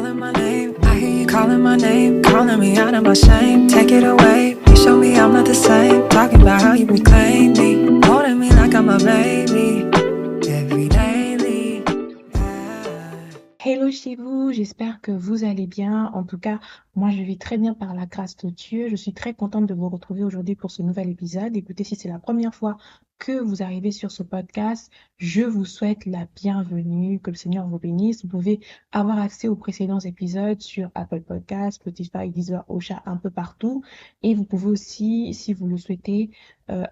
calling my name, I hear you calling my name, calling me out of my shame. Take it away, you show me I'm not the same. Talking about how you reclaim me, holding me like I'm a baby, every daily. Hello chez vous, j'espère que vous allez bien. En tout cas, moi je vis très bien par la grâce de Dieu. Je suis très contente de vous retrouver aujourd'hui pour ce nouvel épisode. Écoutez, si c'est la première fois que vous arrivez sur ce podcast, je vous souhaite la bienvenue, que le Seigneur vous bénisse. Vous pouvez avoir accès aux précédents épisodes sur Apple Podcasts, Spotify, Deezer, Ocha, un peu partout. Et vous pouvez aussi, si vous le souhaitez,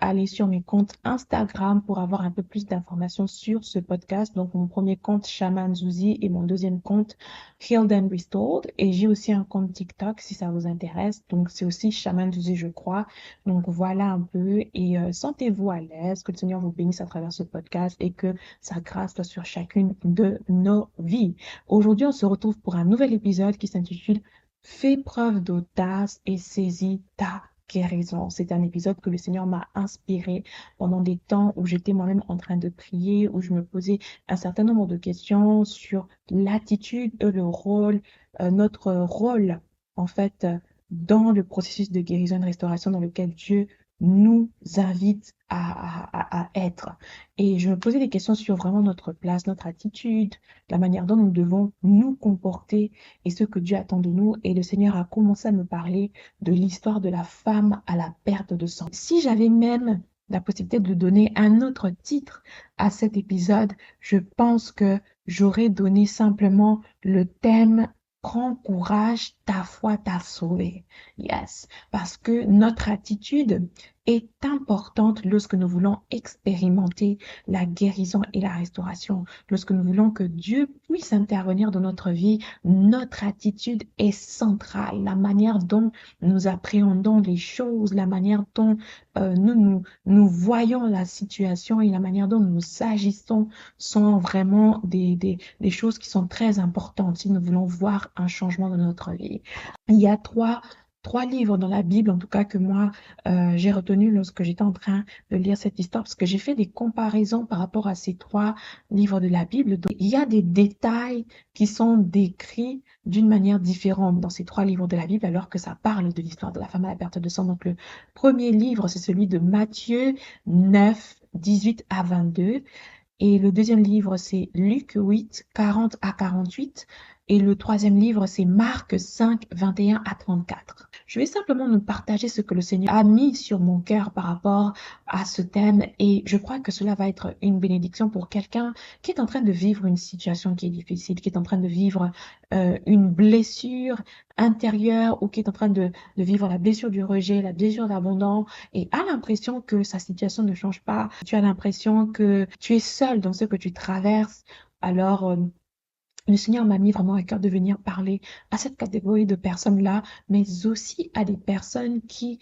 aller sur mes comptes Instagram pour avoir un peu plus d'informations sur ce podcast. Donc, mon premier compte, Shaman Zouzi, et mon deuxième compte, Healed and Restored. Et j'ai aussi un compte TikTok si ça vous intéresse. Donc, c'est aussi Shaman Zouzi, je crois. Donc, voilà un peu. Et sentez-vous à l'aise, que le Seigneur vous bénisse à travers ce podcast et que sa grâce soit sur chacune de nos vies. Aujourd'hui, on se retrouve pour un nouvel épisode qui s'intitule Fais preuve d'audace et saisis ta guérison. C'est un épisode que le Seigneur m'a inspiré pendant des temps où j'étais moi-même en train de prier, où je me posais un certain nombre de questions sur l'attitude et le rôle, notre rôle, en fait, dans le processus de guérison et de restauration dans lequel Dieu nous invite à être. Et je me posais des questions sur vraiment notre place, notre attitude, la manière dont nous devons nous comporter et ce que Dieu attend de nous. Et le Seigneur a commencé à me parler de l'histoire de la femme à la perte de sang. Si j'avais même la possibilité de donner un autre titre à cet épisode, je pense que j'aurais donné simplement le thème Prends courage, ta foi t'a sauvé. Yes, parce que notre attitude est importante lorsque nous voulons expérimenter la guérison et la restauration. Lorsque nous voulons que Dieu puisse intervenir dans notre vie, notre attitude est centrale. La manière dont nous appréhendons les choses, la manière dont nous voyons la situation et la manière dont nous agissons sont vraiment des choses qui sont très importantes si nous voulons voir un changement dans notre vie. Il y a trois livres dans la Bible, en tout cas que moi j'ai retenu lorsque j'étais en train de lire cette histoire, parce que j'ai fait des comparaisons par rapport à ces trois livres de la Bible. Donc, il y a des détails qui sont décrits d'une manière différente dans ces trois livres de la Bible, alors que ça parle de l'histoire de la femme à la perte de sang. Donc, le premier livre, c'est celui de Matthieu 9, 18 à 22. Et le deuxième livre, c'est Luc 8, 40 à 48. Et le troisième livre, c'est Marc 5, 21 à 34. Je vais simplement nous partager ce que le Seigneur a mis sur mon cœur par rapport à ce thème. Et je crois que cela va être une bénédiction pour quelqu'un qui est en train de vivre une situation qui est difficile, qui est en train de vivre une blessure intérieure ou qui est en train de vivre la blessure du rejet, la blessure d'abandon et a l'impression que sa situation ne change pas. Tu as l'impression que tu es seul dans ce que tu traverses. Alors, le Seigneur m'a mis vraiment à cœur de venir parler à cette catégorie de personnes-là, mais aussi à des personnes qui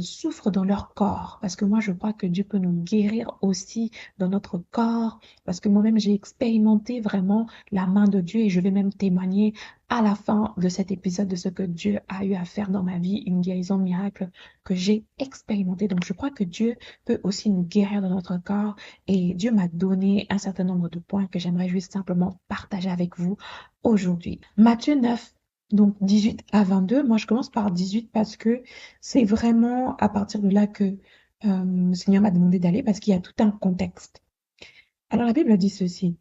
souffrent dans leur corps. Parce que moi, je crois que Dieu peut nous guérir aussi dans notre corps. Parce que moi-même, j'ai expérimenté vraiment la main de Dieu et je vais même témoigner à la fin de cet épisode de ce que Dieu a eu à faire dans ma vie, une guérison miracle que j'ai expérimenté. Donc, je crois que Dieu peut aussi nous guérir dans notre corps et Dieu m'a donné un certain nombre de points que j'aimerais juste simplement partager avec vous aujourd'hui. Matthieu 9, donc 18 à 22. Moi, je commence par 18 parce que c'est vraiment à partir de là que le Seigneur m'a demandé d'aller parce qu'il y a tout un contexte. Alors, la Bible dit ceci.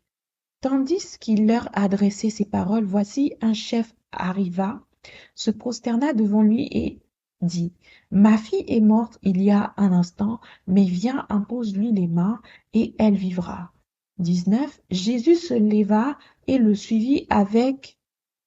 Tandis qu'il leur adressait ces paroles, voici un chef arriva, se prosterna devant lui et dit, ma fille est morte il y a un instant, mais viens, impose-lui les mains et elle vivra. 19. Jésus se leva et le suivit avec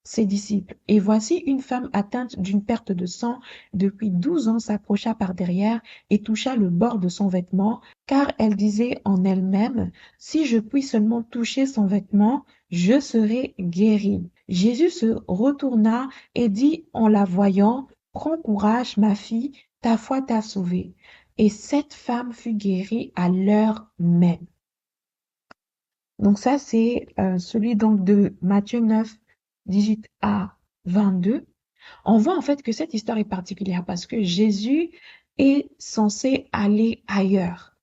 ses disciples. Et voici une femme atteinte d'une perte de sang depuis 12 ans s'approcha par derrière et toucha le bord de son vêtement, car elle disait en elle-même, si je puis seulement toucher son vêtement, je serai guérie. Jésus se retourna et dit en la voyant, prends courage, ma fille, ta foi t'a sauvée. Et cette femme fut guérie à l'heure même. Donc ça, c'est celui donc de Matthieu 9, 18 à 22. On voit en fait que cette histoire est particulière parce que Jésus est censé aller ailleurs.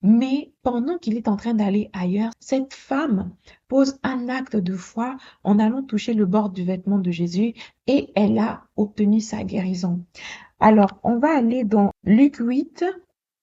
Mais pendant qu'il est en train d'aller ailleurs, cette femme pose un acte de foi en allant toucher le bord du vêtement de Jésus et elle a obtenu sa guérison. Alors, on va aller dans Luc 8,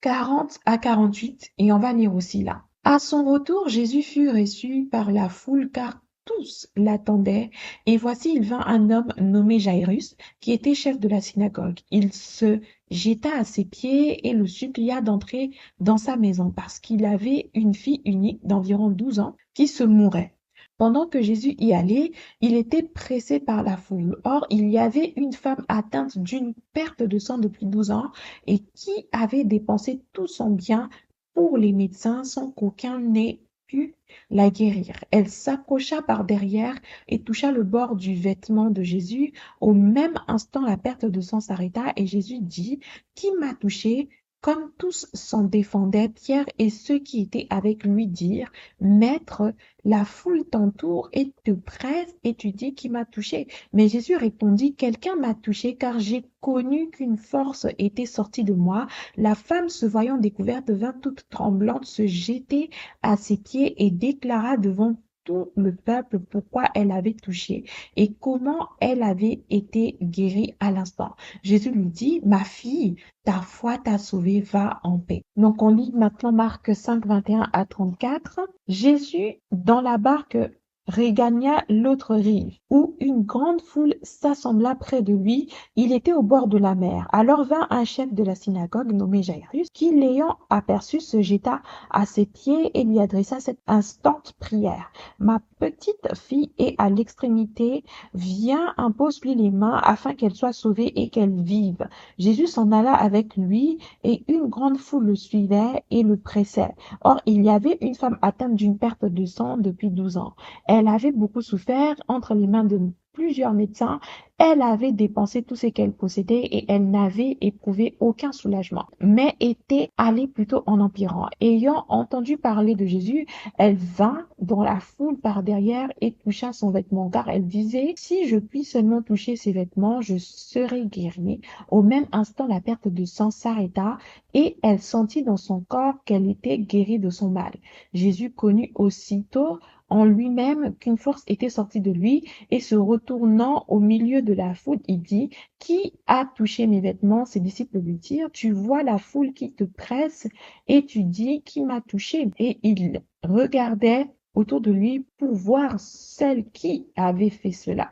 40 à 48 et on va lire aussi là. À son retour, Jésus fut reçu par la foule car tous l'attendaient. Et voici, il vint un homme nommé Jairus, qui était chef de la synagogue. Il se jeta à ses pieds et le supplia d'entrer dans sa maison parce qu'il avait une fille unique d'environ 12 ans qui se mourait. Pendant que Jésus y allait, il était pressé par la foule. Or, il y avait une femme atteinte d'une perte de sang depuis 12 ans et qui avait dépensé tout son bien pour les médecins sans qu'aucun n'ait pu la guérir. Elle s'approcha par derrière et toucha le bord du vêtement de Jésus. Au même instant, la perte de sang s'arrêta et Jésus dit, qui m'a touché? Comme tous s'en défendaient, Pierre et ceux qui étaient avec lui dirent, Maître, la foule t'entoure et te presse et tu dis qui m'a touché. Mais Jésus répondit, quelqu'un m'a touché car j'ai connu qu'une force était sortie de moi. La femme, se voyant découverte, vint toute tremblante se jeter à ses pieds et déclara devant tout le peuple pourquoi elle avait touché et comment elle avait été guérie à l'instant. Jésus lui dit, ma fille, ta foi t'a sauvée, va en paix. Donc on lit maintenant Marc 5, 21 à 34. Jésus, dans la barque, regagna l'autre rive, où une grande foule s'assembla près de lui. Il était au bord de la mer. Alors vint un chef de la synagogue nommé Jairus, qui l'ayant aperçu se jeta à ses pieds et lui adressa cette instante prière. Ma petite fille est à l'extrémité, viens, impose-lui les mains afin qu'elle soit sauvée et qu'elle vive. Jésus s'en alla avec lui et une grande foule le suivait et le pressait. Or, il y avait une femme atteinte d'une perte de sang depuis 12 ans. Elle avait beaucoup souffert entre les mains de plusieurs médecins. Elle avait dépensé tout ce qu'elle possédait et elle n'avait éprouvé aucun soulagement, mais était allée plutôt en empirant. Ayant entendu parler de Jésus, elle vint dans la foule par derrière et toucha son vêtement, car elle disait, si je puis seulement toucher ses vêtements, je serai guérie. Au même instant, la perte de sang s'arrêta et elle sentit dans son corps qu'elle était guérie de son mal. Jésus connut aussitôt en lui-même qu'une force était sortie de lui et se retournant au milieu de la foule, il dit, qui a touché mes vêtements? Ses disciples lui dirent, tu vois la foule qui te presse et tu dis, qui m'a touché? Et il regardait autour de lui pour voir celle qui avait fait cela.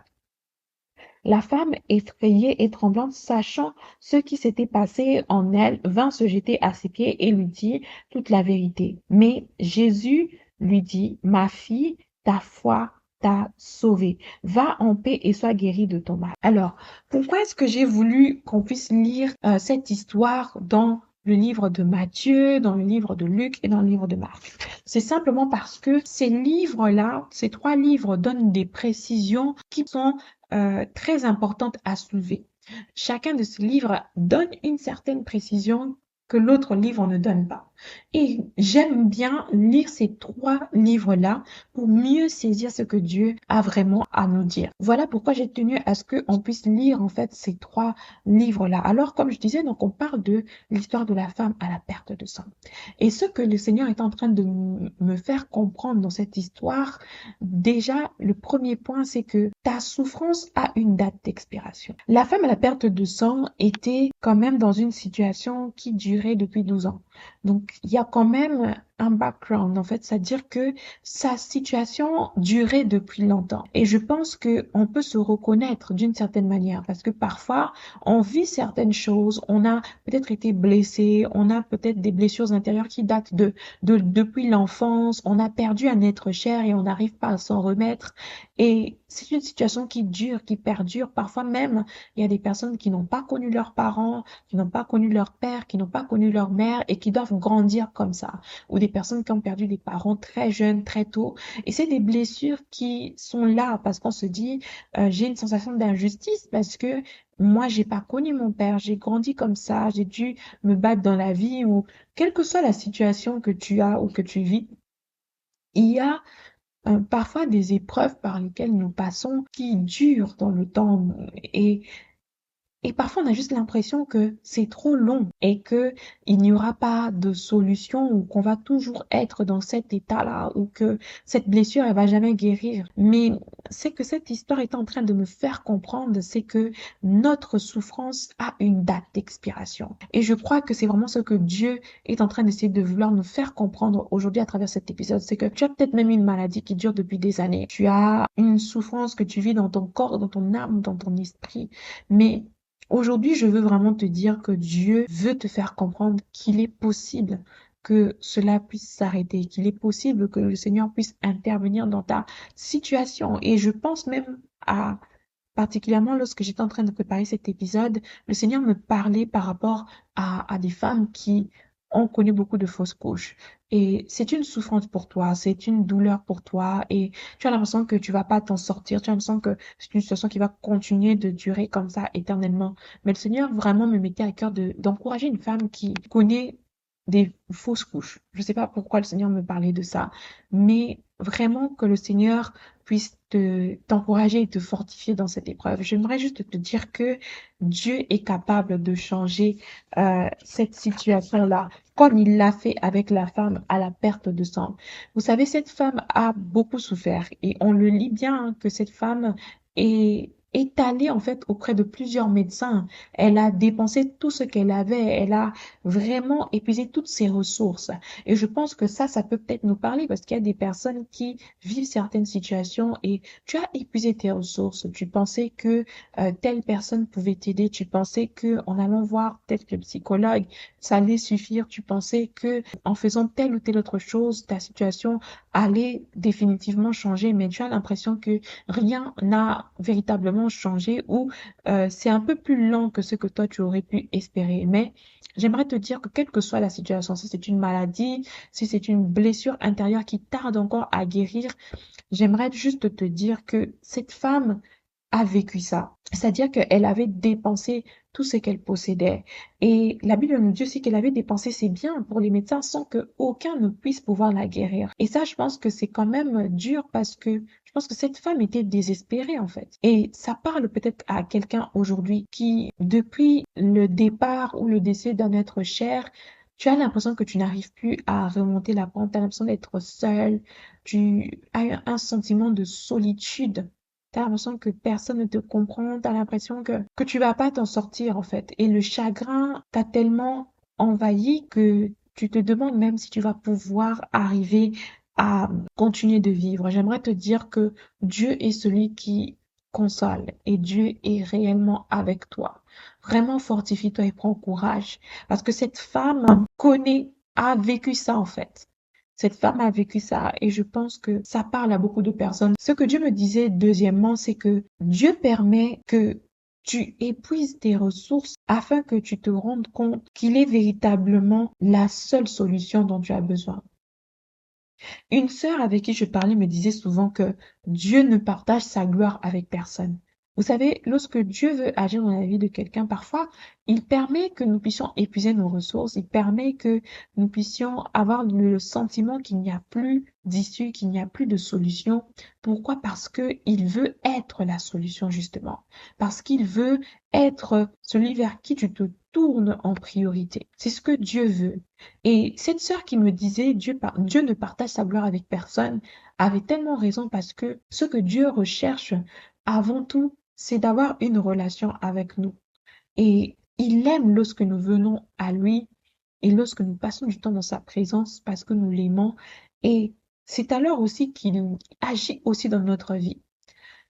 La femme, effrayée et tremblante, sachant ce qui s'était passé en elle, vint se jeter à ses pieds et lui dit toute la vérité. Mais Jésus lui dit, ma fille, ta foi t'a sauvée. Va en paix et sois guérie de ton mal. Alors, pourquoi est-ce que j'ai voulu qu'on puisse lire cette histoire dans le livre de Matthieu, dans le livre de Luc et dans le livre de Marc? C'est simplement parce que ces livres-là, ces trois livres donnent des précisions qui sont très importante à soulever. Chacun de ces livres donne une certaine précision que l'autre livre ne donne pas. Et j'aime bien lire ces trois livres-là pour mieux saisir ce que Dieu a vraiment à nous dire. Voilà pourquoi j'ai tenu à ce qu'on puisse lire en fait ces trois livres-là. Alors, comme je disais, donc on parle de l'histoire de la femme à la perte de sang. Et ce que le Seigneur est en train de me faire comprendre dans cette histoire, déjà, le premier point, c'est que ta souffrance a une date d'expiration. La femme à la perte de sang était quand même dans une situation qui durait depuis 12 ans. Donc, il y a quand même un background, en fait, c'est-à-dire que sa situation durait depuis longtemps. Et je pense que on peut se reconnaître d'une certaine manière, parce que parfois, on vit certaines choses, on a peut-être été blessé, on a peut-être des blessures intérieures qui datent depuis l'enfance, on a perdu un être cher et on n'arrive pas à s'en remettre. Et c'est une situation qui dure, qui perdure. Parfois même, il y a des personnes qui n'ont pas connu leurs parents, qui n'ont pas connu leur père, qui n'ont pas connu leur mère et qui doivent grandir comme ça. Ou des personnes qui ont perdu des parents très jeunes, très tôt. Et c'est des blessures qui sont là parce qu'on se dit, j'ai une sensation d'injustice parce que moi, j'ai pas connu mon père, j'ai grandi comme ça, j'ai dû me battre dans la vie ou quelle que soit la situation que tu as ou que tu vis, il y a parfois des épreuves par lesquelles nous passons qui durent dans le temps et Et parfois, on a juste l'impression que c'est trop long et que il n'y aura pas de solution ou qu'on va toujours être dans cet état-là ou que cette blessure, elle va jamais guérir. Mais c'est que cette histoire est en train de me faire comprendre, c'est que notre souffrance a une date d'expiration. Et je crois que c'est vraiment ce que Dieu est en train d'essayer de vouloir nous faire comprendre aujourd'hui à travers cet épisode. C'est que tu as peut-être même une maladie qui dure depuis des années. Tu as une souffrance que tu vis dans ton corps, dans ton âme, dans ton esprit. Mais aujourd'hui, je veux vraiment te dire que Dieu veut te faire comprendre qu'il est possible que cela puisse s'arrêter, qu'il est possible que le Seigneur puisse intervenir dans ta situation. Et je pense même à, particulièrement lorsque j'étais en train de préparer cet épisode, le Seigneur me parlait par rapport à des femmes qui ont connu beaucoup de fausses couches. Et c'est une souffrance pour toi, c'est une douleur pour toi, et tu as l'impression que tu vas pas t'en sortir, tu as l'impression que c'est une situation qui va continuer de durer comme ça éternellement. Mais le Seigneur vraiment me mettait à cœur d'encourager une femme qui connaît des fausses couches. Je sais pas pourquoi le Seigneur me parlait de ça, mais vraiment que le Seigneur puisse t'encourager et te fortifier dans cette épreuve. J'aimerais juste te dire que Dieu est capable de changer cette situation-là, comme il l'a fait avec la femme à la perte de sang. Vous savez, cette femme a beaucoup souffert et on le lit bien hein, que cette femme est allée en fait auprès de plusieurs médecins. Elle a dépensé tout ce qu'elle avait, elle a vraiment épuisé toutes ses ressources. Et je pense que ça peut peut-être nous parler parce qu'il y a des personnes qui vivent certaines situations et tu as épuisé tes ressources. Tu pensais que telle personne pouvait t'aider. Tu pensais que en allant voir peut-être le psychologue, ça allait suffire. Tu pensais que en faisant telle ou telle autre chose, ta situation allait définitivement changer. Mais tu as l'impression que rien n'a véritablement changé ou c'est un peu plus lent que ce que toi tu aurais pu espérer. Mais j'aimerais te dire que quelle que soit la situation, si c'est une maladie, si c'est une blessure intérieure qui tarde encore à guérir, j'aimerais juste te dire que cette femme a vécu ça. C'est-à-dire qu'elle avait dépensé tout ce qu'elle possédait. Et la Bible nous dit aussi qu'elle avait dépensé ses biens pour les médecins sans que aucun ne puisse pouvoir la guérir. Et ça, je pense que c'est quand même dur parce que je pense que cette femme était désespérée en fait. Et ça parle peut-être à quelqu'un aujourd'hui qui, depuis le départ ou le décès d'un être cher, tu as l'impression que tu n'arrives plus à remonter la pente, tu as l'impression d'être seul, tu as un sentiment de solitude. T'as l'impression que personne ne te comprend, t'as l'impression que tu vas pas t'en sortir en fait. Et le chagrin t'a tellement envahi que tu te demandes même si tu vas pouvoir arriver à continuer de vivre. J'aimerais te dire que Dieu est celui qui console et Dieu est réellement avec toi. Vraiment fortifie-toi et prends courage parce que cette femme connaît, a vécu ça en fait. Cette femme a vécu ça et je pense que ça parle à beaucoup de personnes. Ce que Dieu me disait deuxièmement, c'est que Dieu permet que tu épuises tes ressources afin que tu te rendes compte qu'il est véritablement la seule solution dont tu as besoin. Une sœur avec qui je parlais me disait souvent que Dieu ne partage sa gloire avec personne. Vous savez, lorsque Dieu veut agir dans la vie de quelqu'un, parfois, il permet que nous puissions épuiser nos ressources, il permet que nous puissions avoir le sentiment qu'il n'y a plus d'issue, qu'il n'y a plus de solution. Pourquoi? Parce que il veut être la solution, justement. Parce qu'il veut être celui vers qui tu te tournes en priorité. C'est ce que Dieu veut. Et cette sœur qui me disait Dieu ne partage sa gloire avec personne avait tellement raison parce que ce que Dieu recherche avant tout, c'est d'avoir une relation avec nous. Et il aime lorsque nous venons à lui et lorsque nous passons du temps dans sa présence parce que nous l'aimons. Et c'est alors aussi qu'il agit aussi dans notre vie.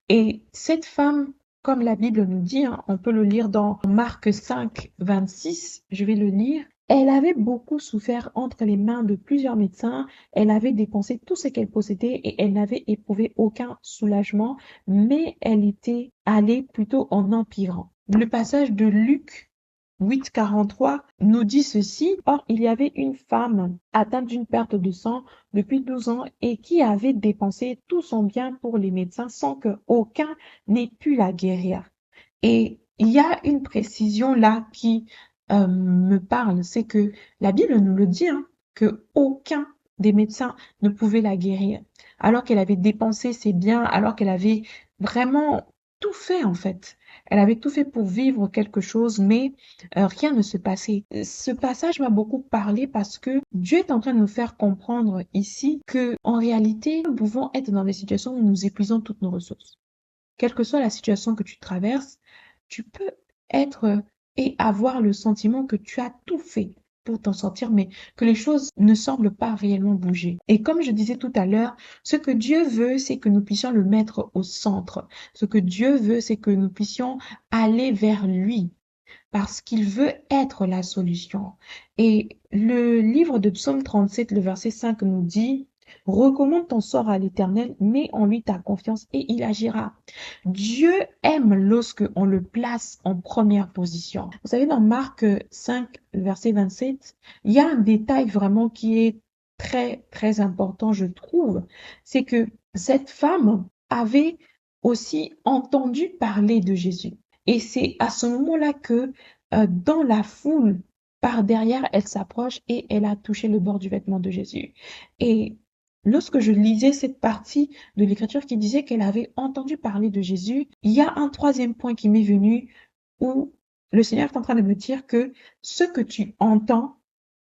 Et cette femme, comme la Bible nous dit, hein, on peut le lire dans Marc 5, 26, je vais le lire. Elle avait beaucoup souffert entre les mains de plusieurs médecins, elle avait dépensé tout ce qu'elle possédait et elle n'avait éprouvé aucun soulagement, mais elle était allée plutôt en empirant. Le passage de Luc 8,43 nous dit ceci. Or, il y avait une femme atteinte d'une perte de sang depuis 12 ans et qui avait dépensé tout son bien pour les médecins sans que aucun n'ait pu la guérir. Et il y a une précision là qui me parle, c'est que la Bible nous le dit, hein, que aucun des médecins ne pouvait la guérir, alors qu'elle avait dépensé ses biens, alors qu'elle avait vraiment tout fait en fait. Elle avait tout fait pour vivre quelque chose, mais rien ne se passait. Ce passage m'a beaucoup parlé parce que Dieu est en train de nous faire comprendre ici que en réalité, nous pouvons être dans des situations où nous épuisons toutes nos ressources. Quelle que soit la situation que tu traverses, tu peux être et avoir le sentiment que tu as tout fait pour t'en sortir, mais que les choses ne semblent pas réellement bouger. Et comme je disais tout à l'heure, ce que Dieu veut, c'est que nous puissions le mettre au centre. Ce que Dieu veut, c'est que nous puissions aller vers lui parce qu'il veut être la solution. Et le livre de Psaume 37, le verset 5 nous dit, recommande ton sort à l'Éternel, mets en lui ta confiance et il agira. Dieu aime lorsque on le place en première position. Vous savez, dans Marc 5, verset 27, il y a un détail vraiment qui est très, très important, je trouve. C'est que cette femme avait aussi entendu parler de Jésus. Et c'est à ce moment-là que, dans la foule, par derrière, elle s'approche et elle a touché le bord du vêtement de Jésus. Et lorsque je lisais cette partie de l'écriture qui disait qu'elle avait entendu parler de Jésus, il y a un troisième point qui m'est venu où le Seigneur est en train de me dire que ce que tu entends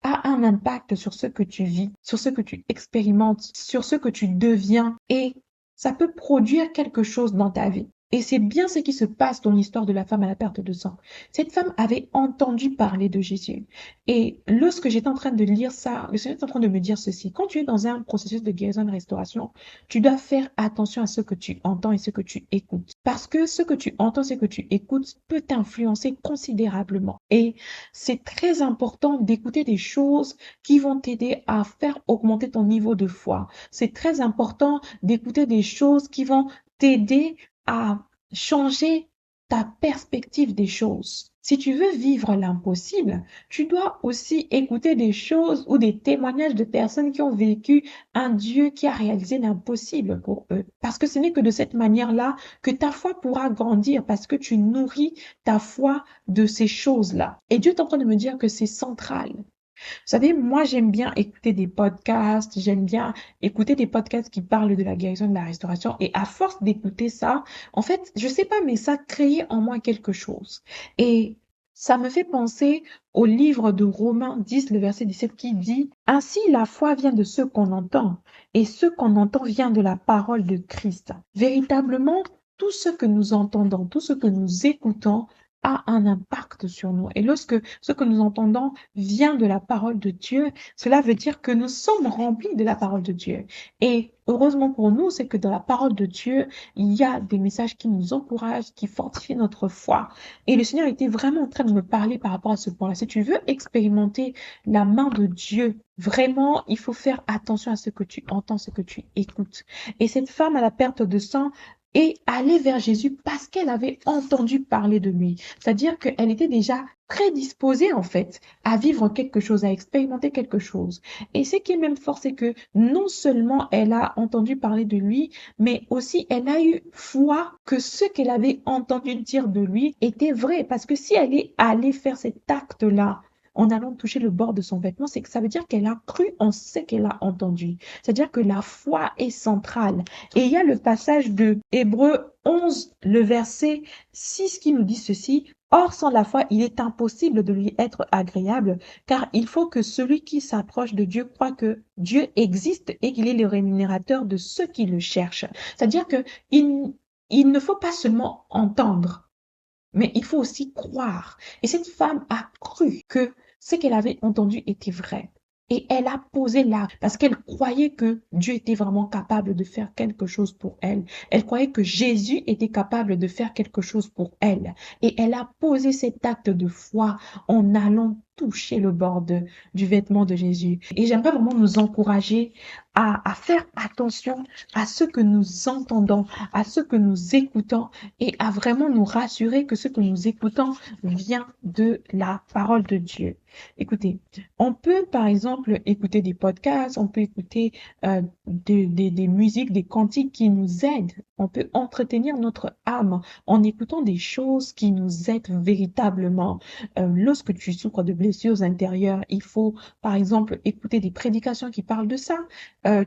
a un impact sur ce que tu vis, sur ce que tu expérimentes, sur ce que tu deviens et ça peut produire quelque chose dans ta vie. Et c'est bien ce qui se passe dans l'histoire de la femme à la perte de sang. Cette femme avait entendu parler de Jésus. Et lorsque j'étais en train de lire ça, le Seigneur est en train de me dire ceci. Quand tu es dans un processus de guérison et de restauration, tu dois faire attention à ce que tu entends et ce que tu écoutes. Parce que ce que tu entends, ce que tu écoutes peut t'influencer considérablement. Et c'est très important d'écouter des choses qui vont t'aider à faire augmenter ton niveau de foi. C'est très important d'écouter des choses qui vont t'aider à changer ta perspective des choses. Si tu veux vivre l'impossible, tu dois aussi écouter des choses ou des témoignages de personnes qui ont vécu un Dieu qui a réalisé l'impossible pour eux. Parce que ce n'est que de cette manière-là que ta foi pourra grandir, parce que tu nourris ta foi de ces choses-là. Et Dieu est en train de me dire que c'est central. Vous savez, moi, j'aime bien écouter des podcasts, j'aime bien écouter des podcasts qui parlent de la guérison, de la restauration. Et à force d'écouter ça, en fait, je sais pas, mais ça crée en moi quelque chose. Et ça me fait penser au livre de Romains 10, le verset 17 qui dit, ainsi la foi vient de ce qu'on entend, et ce qu'on entend vient de la parole de Christ. Véritablement, tout ce que nous entendons, tout ce que nous écoutons, a un impact sur nous. Et lorsque ce que nous entendons vient de la parole de Dieu, cela veut dire que nous sommes remplis de la parole de Dieu. Et heureusement pour nous, c'est que dans la parole de Dieu, il y a des messages qui nous encouragent, qui fortifient notre foi. Et le Seigneur était vraiment en train de me parler par rapport à ce point-là. Si tu veux expérimenter la main de Dieu, vraiment, il faut faire attention à ce que tu entends, ce que tu écoutes. Et cette femme à la perte de sang, et aller vers Jésus parce qu'elle avait entendu parler de lui. C'est-à-dire qu'elle était déjà prédisposée, en fait, à vivre quelque chose, à expérimenter quelque chose. Et ce qui est même fort, c'est que non seulement elle a entendu parler de lui, mais aussi elle a eu foi que ce qu'elle avait entendu dire de lui était vrai. Parce que si elle est allée faire cet acte-là, en allant toucher le bord de son vêtement, c'est que ça veut dire qu'elle a cru en ce qu'elle a entendu. C'est-à-dire que la foi est centrale. Et il y a le passage de Hébreux 11, le verset 6 qui nous dit ceci. Or, sans la foi, il est impossible de lui être agréable, car il faut que celui qui s'approche de Dieu croit que Dieu existe et qu'il est le rémunérateur de ceux qui le cherchent. C'est-à-dire que il ne faut pas seulement entendre, mais il faut aussi croire. Et cette femme a cru que ce qu'elle avait entendu était vrai. Et elle a posé là, parce qu'elle croyait que Dieu était vraiment capable de faire quelque chose pour elle. Elle croyait que Jésus était capable de faire quelque chose pour elle. Et elle a posé cet acte de foi en allant toucher le bord du vêtement de Jésus. Et j'aimerais vraiment nous encourager à faire attention à ce que nous entendons, à ce que nous écoutons et à vraiment nous rassurer que ce que nous écoutons vient de la parole de Dieu. Écoutez, on peut par exemple écouter des podcasts, on peut écouter des musiques, des cantiques qui nous aident. On peut entretenir notre âme en écoutant des choses qui nous aident véritablement. Lorsque tu souffres de blessures intérieures, il faut par exemple écouter des prédications qui parlent de ça.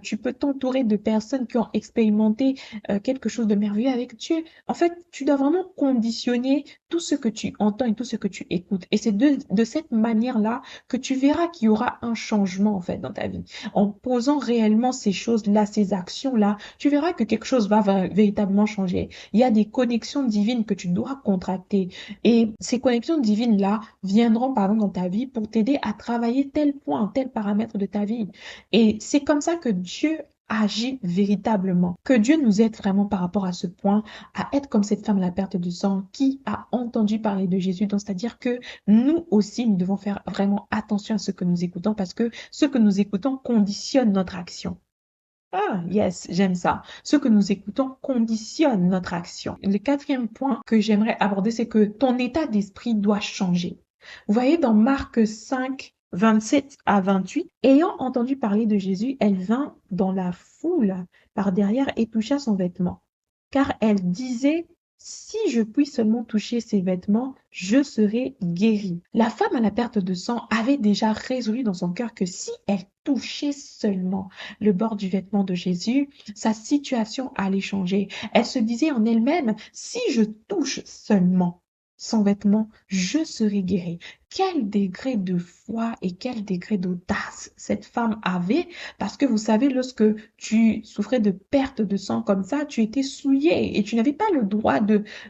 tu peux t'entourer de personnes qui ont expérimenté quelque chose de merveilleux avec Dieu. En fait, tu dois vraiment conditionner tout ce que tu entends et tout ce que tu écoutes. Et c'est de cette manière-là que tu verras qu'il y aura un changement, en fait, dans ta vie. En posant réellement ces choses-là, ces actions-là, tu verras que quelque chose va véritablement changer. Il y a des connexions divines que tu dois contracter. Et ces connexions divines-là viendront, pardon, dans ta vie pour t'aider à travailler tel point, tel paramètre de ta vie. Et c'est comme ça que Dieu agit véritablement. Que Dieu nous aide vraiment par rapport à ce point, à être comme cette femme à la perte de sang qui a entendu parler de Jésus. Donc, c'est-à-dire que nous aussi, nous devons faire vraiment attention à ce que nous écoutons parce que ce que nous écoutons conditionne notre action. Ah, yes, j'aime ça. Ce que nous écoutons conditionne notre action. Le quatrième point que j'aimerais aborder, c'est que ton état d'esprit doit changer. Vous voyez, dans Marc 5, 27 à 28, ayant entendu parler de Jésus, elle vint dans la foule par derrière et toucha son vêtement. Car elle disait, si je puis seulement toucher ses vêtements, je serai guérie. La femme à la perte de sang avait déjà résolu dans son cœur que si elle touchait seulement le bord du vêtement de Jésus, sa situation allait changer. Elle se disait en elle-même, si je touche seulement son vêtement, je serai guérie. Quel degré de foi et quel degré d'audace cette femme avait, parce que vous savez, lorsque tu souffrais de perte de sang comme ça, tu étais souillé et tu n'avais pas le droit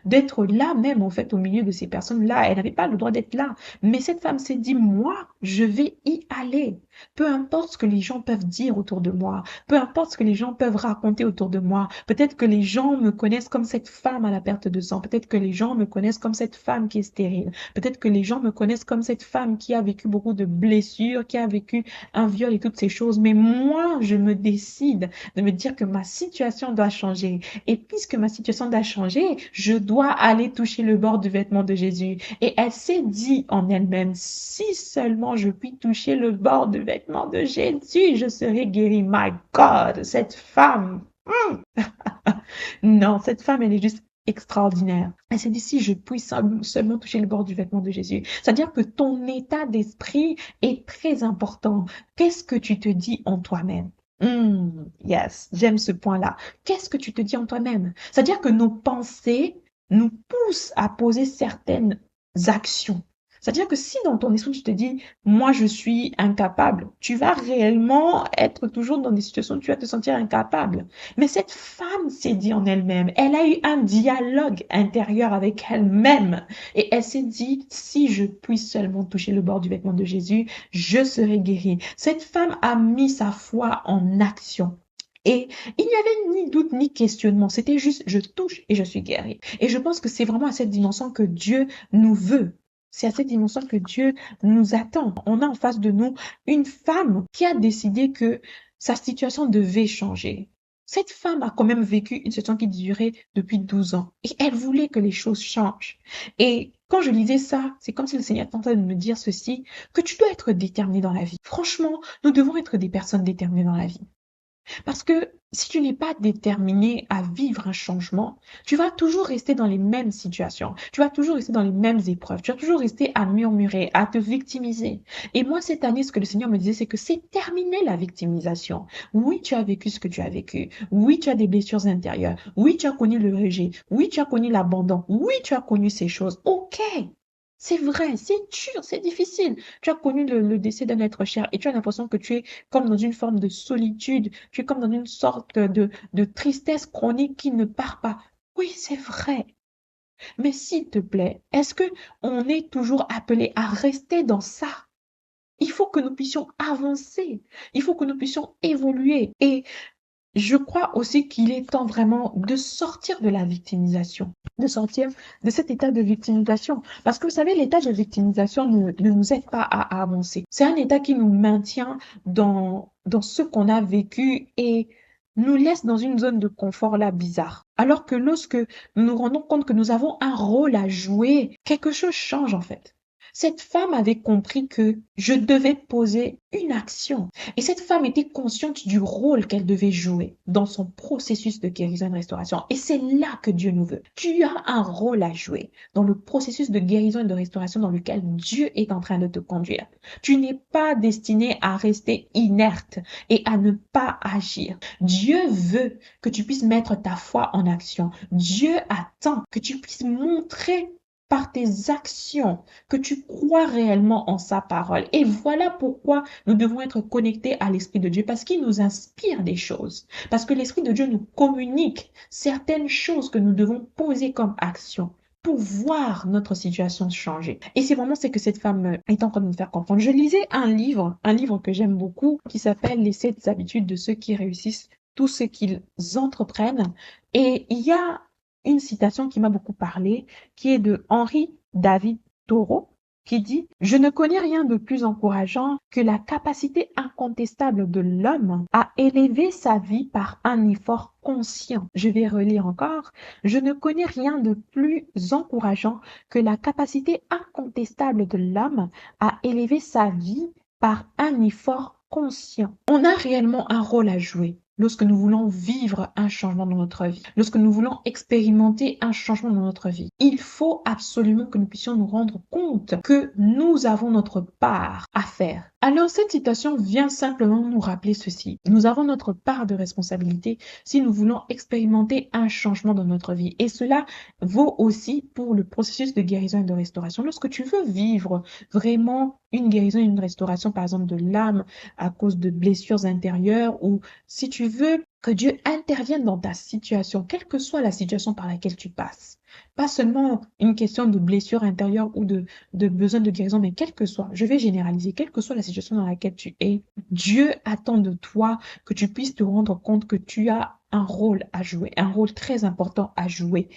d'être là même en fait au milieu de ces personnes-là. Elle n'avait pas le droit d'être là. Mais cette femme s'est dit, moi, je vais y aller. Peu importe ce que les gens peuvent dire autour de moi, peu importe ce que les gens peuvent raconter autour de moi. Peut-être que les gens me connaissent comme cette femme à la perte de sang. Peut-être que les gens me connaissent comme cette femme qui est stérile. Peut-être que les gens me connaissent comme cette femme qui a vécu beaucoup de blessures, qui a vécu un viol et toutes ces choses. Mais moi, je me décide de me dire que ma situation doit changer. Et puisque ma situation doit changer, je dois aller toucher le bord du vêtement de Jésus. Et elle s'est dit en elle-même, si seulement je puis toucher le bord du vêtement de Jésus, je serai guérie. My God, cette femme. Non, cette femme, elle est juste extraordinaire. Elle s'est dit, si je puis seulement toucher le bord du vêtement de Jésus. C'est-à-dire que ton état d'esprit est très important. Qu'est-ce que tu te dis en toi-même? Yes, j'aime ce point-là. Qu'est-ce que tu te dis en toi-même? C'est-à-dire que nos pensées nous poussent à poser certaines actions. C'est-à-dire que si dans ton esprit tu te dis, moi je suis incapable, tu vas réellement être toujours dans des situations où tu vas te sentir incapable. Mais cette femme s'est dit en elle-même, elle a eu un dialogue intérieur avec elle-même et elle s'est dit, si je puis seulement toucher le bord du vêtement de Jésus, je serai guérie. Cette femme a mis sa foi en action. Et il n'y avait ni doute ni questionnement, c'était juste je touche et je suis guérie. Et je pense que c'est vraiment à cette dimension que Dieu nous veut. C'est à cette dimension que Dieu nous attend. On a en face de nous une femme qui a décidé que sa situation devait changer. Cette femme a quand même vécu une situation qui durait depuis 12 ans et elle voulait que les choses changent. Et quand je lisais ça, c'est comme si le Seigneur tentait de me dire ceci, que tu dois être déterminé dans la vie. Franchement, nous devons être des personnes déterminées dans la vie. Parce que si tu n'es pas déterminé à vivre un changement, tu vas toujours rester dans les mêmes situations, tu vas toujours rester dans les mêmes épreuves, tu vas toujours rester à murmurer, à te victimiser. Et moi, cette année, ce que le Seigneur me disait, c'est que c'est terminé la victimisation. Oui, tu as vécu ce que tu as vécu. Oui, tu as des blessures intérieures. Oui, tu as connu le rejet. Oui, tu as connu l'abandon. Oui, tu as connu ces choses. OK. C'est vrai, c'est dur, c'est difficile. Tu as connu le décès d'un être cher et tu as l'impression que tu es comme dans une forme de solitude, tu es comme dans une sorte de tristesse chronique qui ne part pas. Oui, c'est vrai. Mais s'il te plaît, est-ce que on est toujours appelé à rester dans ça? Il faut que nous puissions avancer. Il faut que nous puissions évoluer. Et je crois aussi qu'il est temps vraiment de sortir de la victimisation, de sortir de cet état de victimisation. Parce que vous savez, l'état de victimisation ne nous aide pas à avancer. C'est un état qui nous maintient dans ce qu'on a vécu et nous laisse dans une zone de confort là bizarre. Alors que lorsque nous nous rendons compte que nous avons un rôle à jouer, quelque chose change en fait. Cette femme avait compris que je devais poser une action. Et cette femme était consciente du rôle qu'elle devait jouer dans son processus de guérison et de restauration. Et c'est là que Dieu nous veut. Tu as un rôle à jouer dans le processus de guérison et de restauration dans lequel Dieu est en train de te conduire. Tu n'es pas destiné à rester inerte et à ne pas agir. Dieu veut que tu puisses mettre ta foi en action. Dieu attend que tu puisses montrer par tes actions que tu crois réellement en sa parole. Et voilà pourquoi nous devons être connectés à l'Esprit de Dieu, parce qu'il nous inspire des choses, parce que l'Esprit de Dieu nous communique certaines choses que nous devons poser comme action pour voir notre situation changer. Et c'est vraiment ce que cette femme est en train de nous faire comprendre. Je lisais un livre que j'aime beaucoup, qui s'appelle Les 7 habitudes de ceux qui réussissent tout ce qu'ils entreprennent. Et il y a une citation qui m'a beaucoup parlé, qui est de Henri David Thoreau, qui dit: Je ne connais rien de plus encourageant que la capacité incontestable de l'homme à élever sa vie par un effort conscient. Je vais relire encore. Je ne connais rien de plus encourageant que la capacité incontestable de l'homme à élever sa vie par un effort conscient. On a réellement un rôle à jouer lorsque nous voulons vivre un changement dans notre vie, lorsque nous voulons expérimenter un changement dans notre vie. Il faut absolument que nous puissions nous rendre compte que nous avons notre part à faire. Alors cette citation vient simplement nous rappeler ceci. Nous avons notre part de responsabilité si nous voulons expérimenter un changement dans notre vie. Et cela vaut aussi pour le processus de guérison et de restauration. Lorsque tu veux vivre vraiment une guérison et une restauration, par exemple de l'âme à cause de blessures intérieures, ou si tu veux que Dieu intervienne dans ta situation, quelle que soit la situation par laquelle tu passes. Pas seulement une question de blessure intérieure ou de besoin de guérison, mais quelle que soit, je vais généraliser, quelle que soit la situation dans laquelle tu es, Dieu attend de toi que tu puisses te rendre compte que tu as un rôle à jouer, un rôle très important à jouer.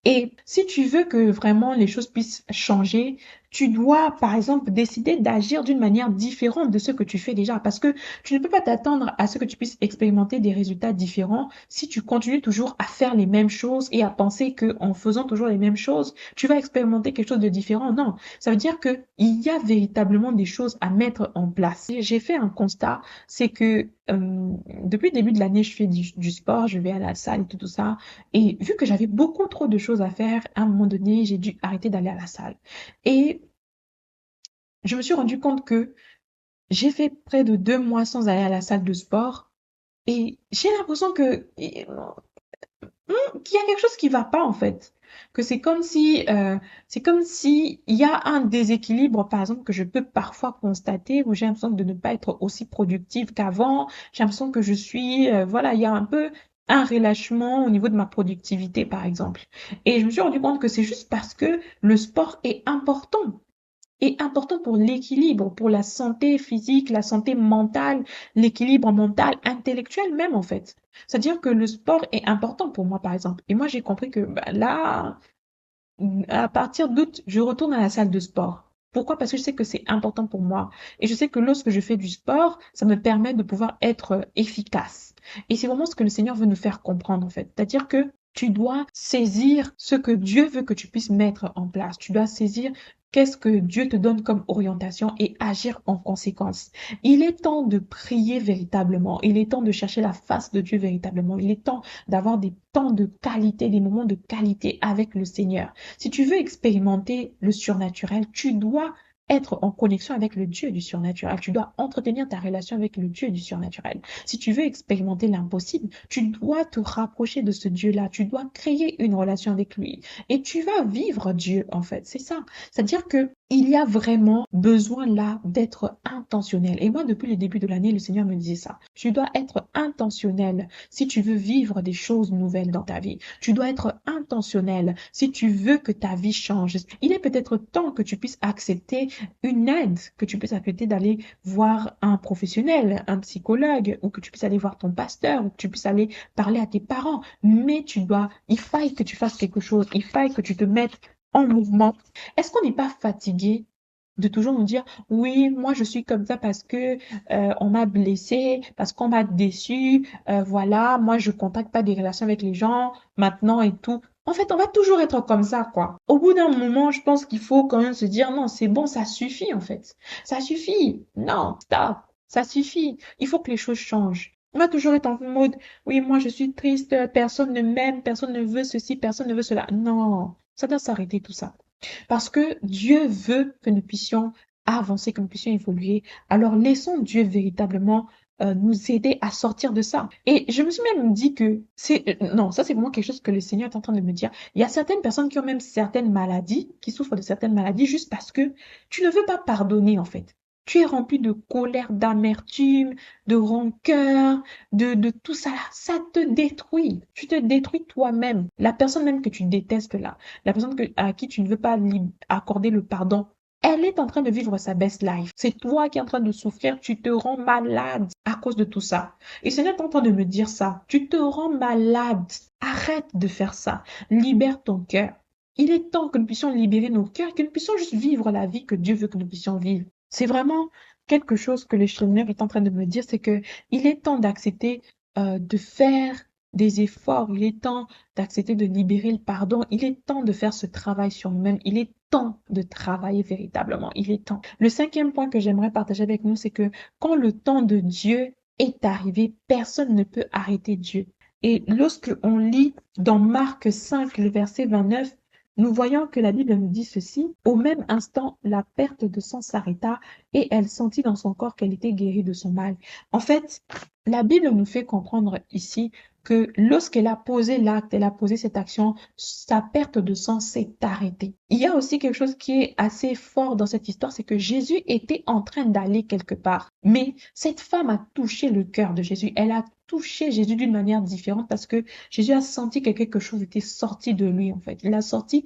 Et si tu veux que vraiment les choses puissent changer, tu dois, par exemple, décider d'agir d'une manière différente de ce que tu fais déjà, parce que tu ne peux pas t'attendre à ce que tu puisses expérimenter des résultats différents si tu continues toujours à faire les mêmes choses et à penser que en faisant toujours les mêmes choses, tu vas expérimenter quelque chose de différent. Non, ça veut dire que il y a véritablement des choses à mettre en place. J'ai fait un constat, c'est que depuis le début de l'année, je fais du sport, je vais à la salle et tout ça. Et vu que j'avais beaucoup trop de choses à faire, à un moment donné, j'ai dû arrêter d'aller à la salle. Et je me suis rendu compte que j'ai fait près de 2 mois sans aller à la salle de sport et j'ai l'impression qu'il y a quelque chose qui va pas en fait. Que c'est comme si il y a un déséquilibre, par exemple, que je peux parfois constater où j'ai l'impression de ne pas être aussi productive qu'avant. J'ai l'impression que je suis, voilà, il y a un peu un relâchement au niveau de ma productivité, par exemple. Et je me suis rendu compte que c'est juste parce que le sport est important pour l'équilibre, pour la santé physique, la santé mentale, l'équilibre mental, intellectuel même en fait. C'est-à-dire que le sport est important pour moi par exemple. Et moi j'ai compris que bah, là, à partir d'août, je retourne à la salle de sport. Pourquoi? Parce que je sais que c'est important pour moi. Et je sais que lorsque je fais du sport, ça me permet de pouvoir être efficace. Et c'est vraiment ce que le Seigneur veut nous faire comprendre en fait. C'est-à-dire que tu dois saisir ce que Dieu veut que tu puisses mettre en place. Tu dois saisir qu'est-ce que Dieu te donne comme orientation et agir en conséquence. Il est temps de prier véritablement. Il est temps de chercher la face de Dieu véritablement. Il est temps d'avoir des temps de qualité, des moments de qualité avec le Seigneur. Si tu veux expérimenter le surnaturel, tu dois être en connexion avec le Dieu du surnaturel. Tu dois entretenir ta relation avec le Dieu du surnaturel. Si tu veux expérimenter l'impossible, tu dois te rapprocher de ce Dieu-là. Tu dois créer une relation avec lui. Et tu vas vivre Dieu, en fait. C'est ça. C'est-à-dire que il y a vraiment besoin là d'être intentionnel. Et moi, depuis le début de l'année, le Seigneur me disait ça. Tu dois être intentionnel si tu veux vivre des choses nouvelles dans ta vie. Tu dois être intentionnel si tu veux que ta vie change. Il est peut-être temps que tu puisses accepter une aide, que tu puisses accepter d'aller voir un professionnel, un psychologue, ou que tu puisses aller voir ton pasteur, ou que tu puisses aller parler à tes parents. Mais il faille que tu fasses quelque chose. Il faille que tu te mettes en mouvement. Est-ce qu'on n'est pas fatigué de toujours nous dire oui, moi je suis comme ça parce que on m'a blessé, parce qu'on m'a déçu, voilà, moi je contacte pas des relations avec les gens maintenant et tout. En fait, on va toujours être comme ça, quoi. Au bout d'un moment, je pense qu'il faut quand même se dire, non, c'est bon, ça suffit, en fait. Ça suffit. Non, stop. Ça suffit. Il faut que les choses changent. On va toujours être en mode, oui, moi, je suis triste, personne ne m'aime, personne ne veut ceci, personne ne veut cela. Non, ça doit s'arrêter tout ça. Parce que Dieu veut que nous puissions avancer, que nous puissions évoluer. Alors laissons Dieu véritablement nous aider à sortir de ça. Et je me suis même dit que non, ça c'est vraiment quelque chose que le Seigneur est en train de me dire. Il y a certaines personnes qui ont même certaines maladies, qui souffrent de certaines maladies juste parce que tu ne veux pas pardonner en fait. Tu es rempli de colère, d'amertume, de rancœur, de tout ça. Ça te détruit. Tu te détruis toi-même. La personne même que tu détestes là, la personne à qui tu ne veux pas accorder le pardon, elle est en train de vivre sa best life. C'est toi qui es en train de souffrir. Tu te rends malade à cause de tout ça. Et ce n'est pas en train de me dire ça. Tu te rends malade. Arrête de faire ça. Libère ton cœur. Il est temps que nous puissions libérer nos cœurs, que nous puissions juste vivre la vie que Dieu veut que nous puissions vivre. C'est vraiment quelque chose que le Seigneur est en train de me dire, c'est que il est temps d'accepter de faire des efforts. Il est temps d'accepter de libérer le pardon. Il est temps de faire ce travail sur nous-mêmes. Il est temps de travailler véritablement. Il est temps. Le cinquième point que j'aimerais partager avec nous, c'est que quand le temps de Dieu est arrivé, personne ne peut arrêter Dieu. Et lorsque on lit dans Marc 5, le verset 29, nous voyons que la Bible nous dit ceci. Au même instant, la perte de sang s'arrêta et elle sentit dans son corps qu'elle était guérie de son mal. En fait, la Bible nous fait comprendre ici que lorsqu'elle a posé l'acte, elle a posé cette action, sa perte de sang s'est arrêtée. Il y a aussi quelque chose qui est assez fort dans cette histoire, c'est que Jésus était en train d'aller quelque part. Mais cette femme a touché le cœur de Jésus. Elle a touché Jésus d'une manière différente parce que Jésus a senti que quelque chose était sorti de lui, en fait. Il a senti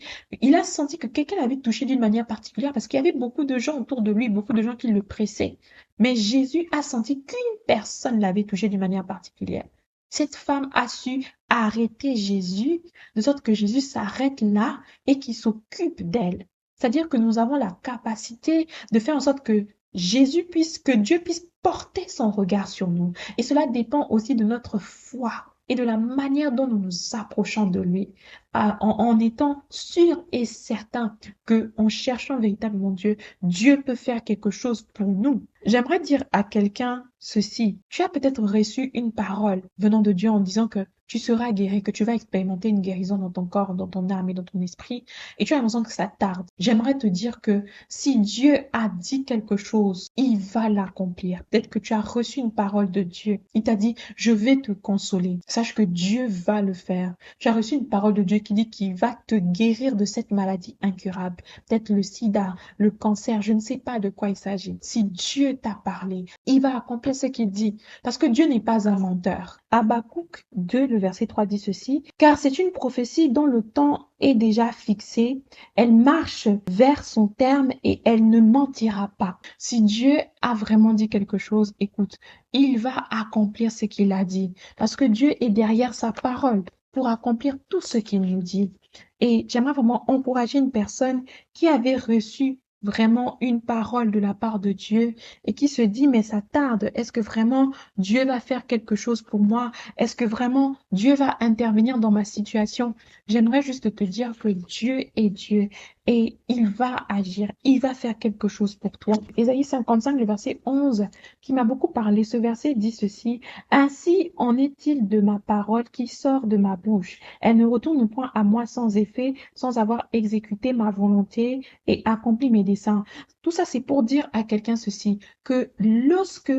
que quelqu'un l'avait touché d'une manière particulière parce qu'il y avait beaucoup de gens autour de lui, beaucoup de gens qui le pressaient. Mais Jésus a senti qu'une personne l'avait touché d'une manière particulière. Cette femme a su arrêter Jésus, de sorte que Jésus s'arrête là et qu'il s'occupe d'elle. C'est-à-dire que nous avons la capacité de faire en sorte que que Dieu puisse porter son regard sur nous. Et cela dépend aussi de notre foi et de la manière dont nous nous approchons de lui, en étant sûr et certain que, en cherchant véritablement Dieu, Dieu peut faire quelque chose pour nous. J'aimerais dire à quelqu'un ceci. Tu as peut-être reçu une parole venant de Dieu en disant que tu seras guéri, que tu vas expérimenter une guérison dans ton corps, dans ton âme et dans ton esprit, et tu as l'impression que ça tarde. J'aimerais te dire que si Dieu a dit quelque chose, il va l'accomplir. Peut-être que tu as reçu une parole de Dieu. Il t'a dit, je vais te consoler. Sache que Dieu va le faire. Tu as reçu une parole de Dieu qui dit qu'il va te guérir de cette maladie incurable. Peut-être le sida, le cancer, je ne sais pas de quoi il s'agit. Si Dieu t'a parlé, il va accomplir ce qu'il dit. Parce que Dieu n'est pas un menteur. Habakkuk 2, le verset 3 dit ceci, car c'est une prophétie dont le temps est déjà fixé. Elle marche vers son terme et elle ne mentira pas. Si Dieu a vraiment dit quelque chose, écoute, il va accomplir ce qu'il a dit. Parce que Dieu est derrière sa parole pour accomplir tout ce qu'il nous dit. Et j'aimerais vraiment encourager une personne qui avait reçu vraiment une parole de la part de Dieu et qui se dit, mais ça tarde. Est-ce que vraiment Dieu va faire quelque chose pour moi? Est-ce que vraiment Dieu va intervenir dans ma situation? J'aimerais juste te dire que Dieu est Dieu et il va agir, il va faire quelque chose pour toi. Ésaïe 55, le verset 11, qui m'a beaucoup parlé. Ce verset dit ceci, ainsi en est-il de ma parole qui sort de ma bouche. Elle ne retourne point à moi sans effet, sans avoir exécuté ma volonté et accompli mes desseins. Tout ça, c'est pour dire à quelqu'un ceci, que lorsque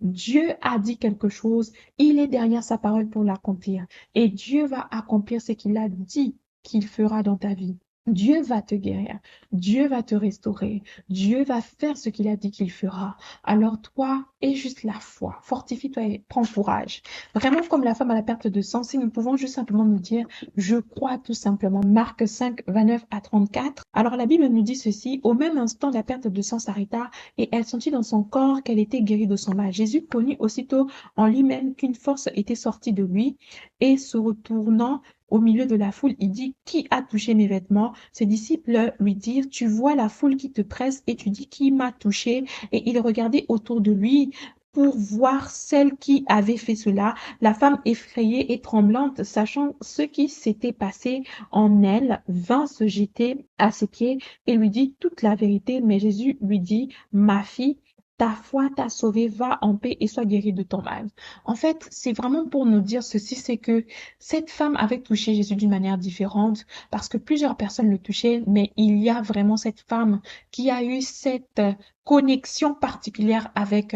Dieu a dit quelque chose, il est derrière sa parole pour l'accomplir. Et Dieu va accomplir ce qu'il a dit qu'il fera dans ta vie. Dieu va te guérir, Dieu va te restaurer, Dieu va faire ce qu'il a dit qu'il fera. Alors toi, aie juste la foi, fortifie-toi et prends courage. Vraiment comme la femme à la perte de sang, si nous pouvons juste simplement nous dire, je crois tout simplement. Marc 5, 29 à 34. Alors la Bible nous dit ceci, au même instant la perte de sang s'arrêta et elle sentit dans son corps qu'elle était guérie de son mal. Jésus connut aussitôt en lui-même qu'une force était sortie de lui et se retournant au milieu de la foule, il dit, qui a touché mes vêtements? Ses disciples lui dirent, tu vois la foule qui te presse et tu dis, qui m'a touché? Et il regardait autour de lui pour voir celle qui avait fait cela. La femme effrayée et tremblante, sachant ce qui s'était passé en elle, vint se jeter à ses pieds et lui dit toute la vérité. Mais Jésus lui dit, ma fille, ta foi t'a sauvée, va en paix et sois guérie de ton mal. En fait, c'est vraiment pour nous dire ceci, c'est que cette femme avait touché Jésus d'une manière différente parce que plusieurs personnes le touchaient, mais il y a vraiment cette femme qui a eu cette connexion particulière avec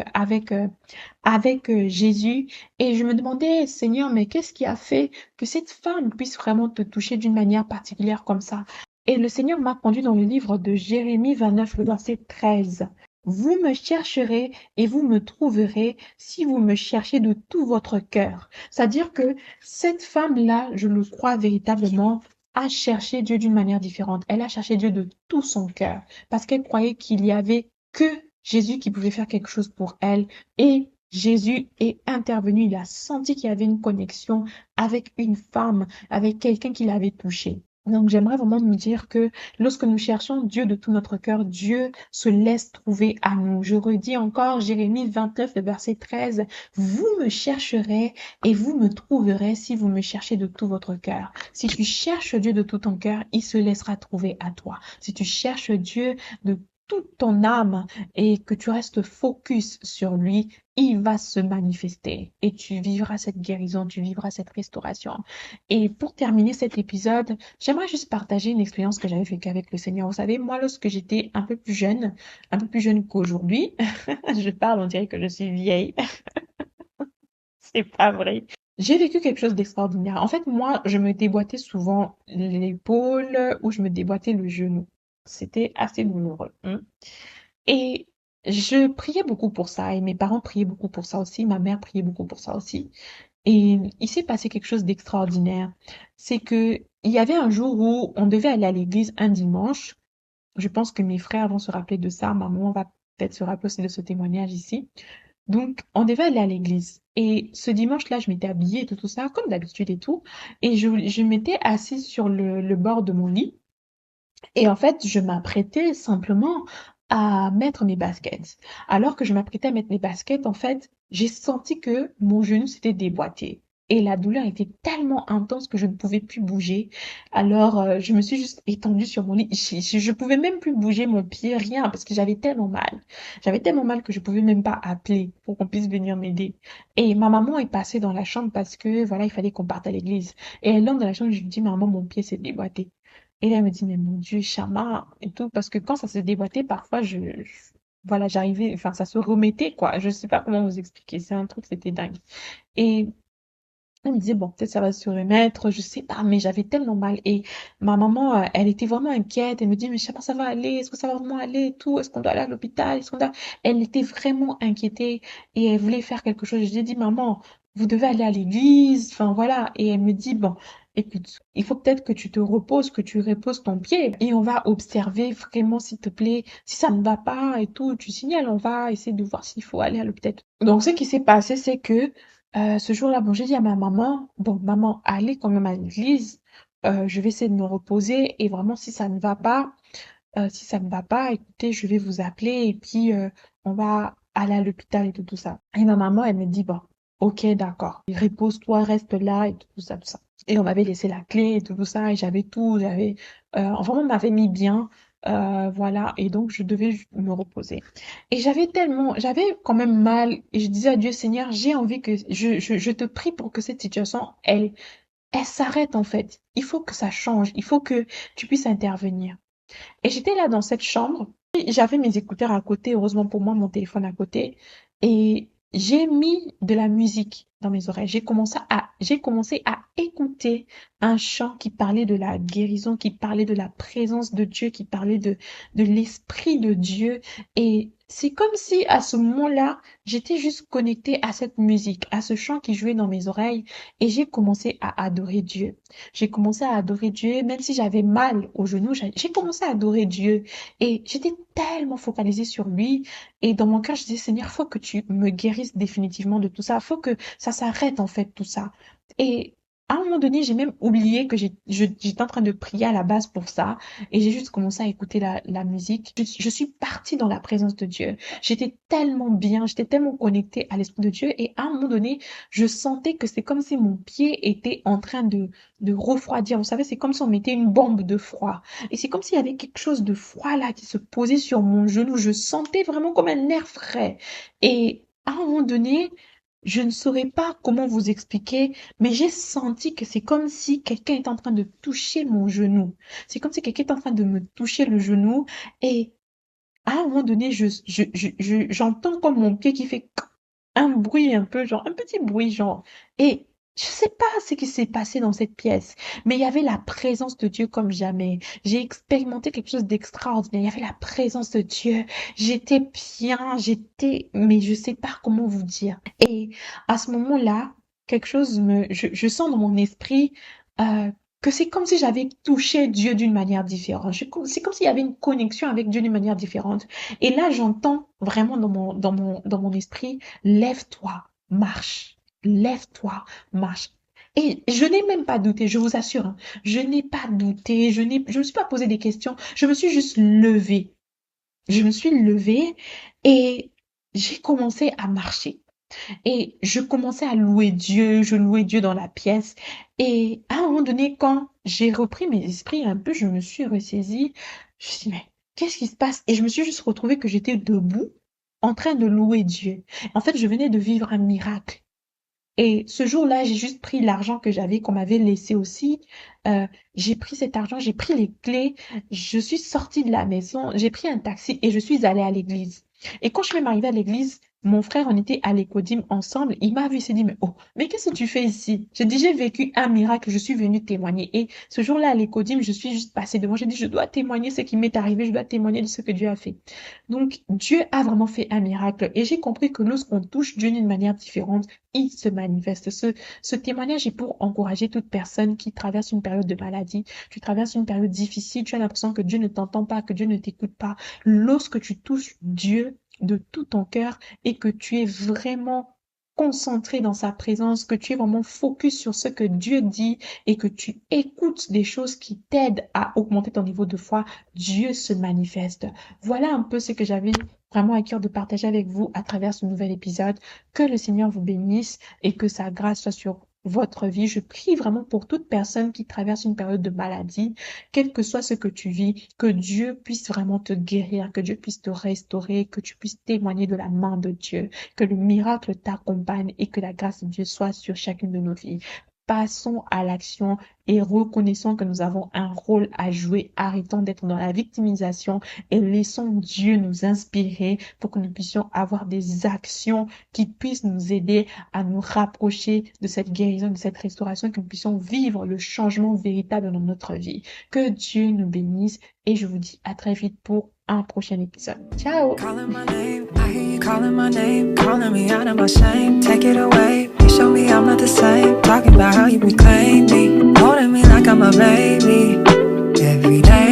Jésus. Et je me demandais, Seigneur, mais qu'est-ce qui a fait que cette femme puisse vraiment te toucher d'une manière particulière comme ça? Et le Seigneur m'a conduit dans le livre de Jérémie 29, le verset 13. Vous me chercherez et vous me trouverez si vous me cherchez de tout votre cœur. C'est-à-dire que cette femme-là, je le crois véritablement, a cherché Dieu d'une manière différente. Elle a cherché Dieu de tout son cœur parce qu'elle croyait qu'il y avait que Jésus qui pouvait faire quelque chose pour elle. Et Jésus est intervenu. Il a senti qu'il y avait une connexion avec une femme, avec quelqu'un qui l'avait touché. Donc, j'aimerais vraiment nous dire que lorsque nous cherchons Dieu de tout notre cœur, Dieu se laisse trouver à nous. Je redis encore Jérémie 29, le verset 13. Vous me chercherez et vous me trouverez si vous me cherchez de tout votre cœur. Si tu cherches Dieu de tout ton cœur, il se laissera trouver à toi. Si tu cherches Dieu de toute ton âme et que tu restes focus sur lui, il va se manifester et tu vivras cette guérison, tu vivras cette restauration. Et pour terminer cet épisode, j'aimerais juste partager une expérience que j'avais vécue avec le Seigneur. Vous savez, moi, lorsque j'étais un peu plus jeune qu'aujourd'hui, je parle, on dirait que je suis vieille. C'est pas vrai. J'ai vécu quelque chose d'extraordinaire. En fait, moi, je me déboîtais souvent l'épaule ou je me déboîtais le genou. C'était assez douloureux. Et je priais beaucoup pour ça et mes parents priaient beaucoup pour ça aussi. Ma mère priait beaucoup pour ça aussi. Et il s'est passé quelque chose d'extraordinaire. C'est que il y avait un jour où on devait aller à l'église un dimanche. Je pense que mes frères vont se rappeler de ça. Ma maman va peut-être se rappeler aussi de ce témoignage ici. Donc, on devait aller à l'église. Et ce dimanche-là, je m'étais habillée et tout ça, comme d'habitude et tout. Et je m'étais assise sur le bord de mon lit. Et en fait, je m'apprêtais simplement à mettre mes baskets. Alors que je m'apprêtais à mettre mes baskets, en fait, j'ai senti que mon genou s'était déboîté. Et la douleur était tellement intense que je ne pouvais plus bouger. Alors, je me suis juste étendue sur mon lit. Je pouvais même plus bouger mon pied, rien, parce que j'avais tellement mal. J'avais tellement mal que je pouvais même pas appeler pour qu'on puisse venir m'aider. Et ma maman est passée dans la chambre parce que, voilà, il fallait qu'on parte à l'église. Et elle entre dans la chambre, je lui dis, maman, mon pied s'est déboîté. Et là, elle me dit, mais mon Dieu, Chama, et tout, parce que quand ça se déboîtait, parfois, voilà, j'arrivais, enfin, ça se remettait, quoi. Je sais pas comment vous expliquer. C'est un truc, c'était dingue. Et elle me disait, bon, peut-être ça va se remettre, je sais pas, mais j'avais tellement mal. Et ma maman, elle était vraiment inquiète. Elle me dit, mais Chama, ça va aller? Est-ce que ça va vraiment aller et tout? Est-ce qu'on doit aller à l'hôpital? Est-ce qu'on doit... Elle était vraiment inquiétée et elle voulait faire quelque chose. Je lui ai dit, maman, vous devez aller à l'église. Enfin, voilà. Et elle me dit, bon, écoute, il faut peut-être que tu te reposes, que tu reposes ton pied et on va observer vraiment, s'il te plaît, si ça ne va pas et tout, tu signales, on va essayer de voir s'il faut aller à l'hôpital. Donc, ce qui s'est passé, c'est que ce jour-là, bon, j'ai dit à ma maman, bon, maman, allez quand même à l'église, je vais essayer de me reposer et vraiment, si ça ne va pas, écoutez, je vais vous appeler et puis on va aller à l'hôpital et tout ça. Et ma maman, elle me dit, bon, ok, d'accord, repose-toi, reste là et tout ça, tout ça. Et on m'avait laissé la clé et tout ça et j'avais tout, enfin, on m'avait mis bien, voilà, et donc je devais me reposer. Et j'avais quand même mal et je disais à Dieu, Seigneur, j'ai envie que, je te prie pour que cette situation, elle s'arrête en fait. Il faut que ça change, il faut que tu puisses intervenir. Et j'étais là dans cette chambre. J'avais mes écouteurs à côté, heureusement pour moi, mon téléphone à côté. Et j'ai mis de la musique dans mes oreilles. J'ai commencé à écouter un chant qui parlait de la guérison, qui parlait de la présence de Dieu, qui parlait de l'Esprit de Dieu. Et c'est comme si à ce moment-là, j'étais juste connectée à cette musique, à ce chant qui jouait dans mes oreilles. Et j'ai commencé à adorer Dieu. J'ai commencé à adorer Dieu, même si j'avais mal au genou, j'ai commencé à adorer Dieu. Et j'étais tellement focalisée sur lui. Et dans mon cœur, je disais, Seigneur, faut que tu me guérisses définitivement de tout ça. Faut que ça s'arrête, en fait, tout ça. Et à un moment donné, j'ai même oublié que j'étais en train de prier à la base pour ça et j'ai juste commencé à écouter la musique. Je suis partie dans la présence de Dieu. J'étais tellement bien, j'étais tellement connectée à l'Esprit de Dieu et à un moment donné, je sentais que c'est comme si mon pied était en train de refroidir. Vous savez, c'est comme si on mettait une bombe de froid. Et c'est comme s'il y avait quelque chose de froid là qui se posait sur mon genou. Je sentais vraiment comme un air frais. Et à un moment donné, je ne saurais pas comment vous expliquer, mais j'ai senti que c'est comme si quelqu'un est en train de toucher mon genou. C'est comme si quelqu'un est en train de me toucher le genou et à un moment donné, j'entends comme mon pied qui fait un bruit un peu, genre, un petit bruit, genre. Et je sais pas ce qui s'est passé dans cette pièce, mais il y avait la présence de Dieu comme jamais. J'ai expérimenté quelque chose d'extraordinaire. Il y avait la présence de Dieu. J'étais bien, mais je sais pas comment vous dire. Et à ce moment-là, je sens dans mon esprit, euh, que c'est comme si j'avais touché Dieu d'une manière différente. C'est comme s'il y avait une connexion avec Dieu d'une manière différente. Et là, j'entends vraiment dans mon esprit, lève-toi, marche. Lève-toi, marche. Et je n'ai même pas douté, je vous assure, hein. Je n'ai pas douté, je me suis pas posé des questions, je me suis juste levée. Je me suis levée et j'ai commencé à marcher. Et je commençais à louer Dieu, je louais Dieu dans la pièce. Et à un moment donné, quand j'ai repris mes esprits un peu, je me suis ressaisie. Je me suis dit, mais qu'est-ce qui se passe? Et je me suis juste retrouvée que j'étais debout, en train de louer Dieu. En fait, je venais de vivre un miracle. Et ce jour-là, j'ai juste pris l'argent que j'avais, qu'on m'avait laissé aussi. J'ai pris cet argent, j'ai pris les clés, je suis sortie de la maison, j'ai pris un taxi et je suis allée à l'église. Et quand je suis même arrivée à l'église, mon frère, on était à l'écodime ensemble. Il m'a vu, il s'est dit, mais oh, mais qu'est-ce que tu fais ici? J'ai dit, j'ai vécu un miracle, je suis venue témoigner. Et ce jour-là, à l'écodime, je suis juste passée devant. J'ai dit, je dois témoigner ce qui m'est arrivé, je dois témoigner de ce que Dieu a fait. Donc, Dieu a vraiment fait un miracle. Et j'ai compris que lorsqu'on touche Dieu d'une manière différente, il se manifeste. Ce témoignage est pour encourager toute personne qui traverse une période de maladie. Tu traverses une période difficile, tu as l'impression que Dieu ne t'entend pas, que Dieu ne t'écoute pas. Lorsque tu touches Dieu de tout ton cœur et que tu es vraiment concentré dans sa présence, que tu es vraiment focus sur ce que Dieu dit et que tu écoutes des choses qui t'aident à augmenter ton niveau de foi, Dieu se manifeste. Voilà un peu ce que j'avais vraiment à cœur de partager avec vous à travers ce nouvel épisode. Que le Seigneur vous bénisse et que sa grâce soit sur votre vie. Je prie vraiment pour toute personne qui traverse une période de maladie, quel que soit ce que tu vis, que Dieu puisse vraiment te guérir, que Dieu puisse te restaurer, que tu puisses témoigner de la main de Dieu, que le miracle t'accompagne et que la grâce de Dieu soit sur chacune de nos vies. Passons à l'action et reconnaissons que nous avons un rôle à jouer. Arrêtons d'être dans la victimisation et laissons Dieu nous inspirer pour que nous puissions avoir des actions qui puissent nous aider à nous rapprocher de cette guérison, de cette restauration, que nous puissions vivre le changement véritable dans notre vie. Que Dieu nous bénisse et je vous dis à très vite pour un prochain épisode. Ciao! Calling my name, I hear you calling my name, calling me out of my shame. Take it away, you show me I'm not the same. Talking about how you reclaim me, holding me like I'm a baby. Every day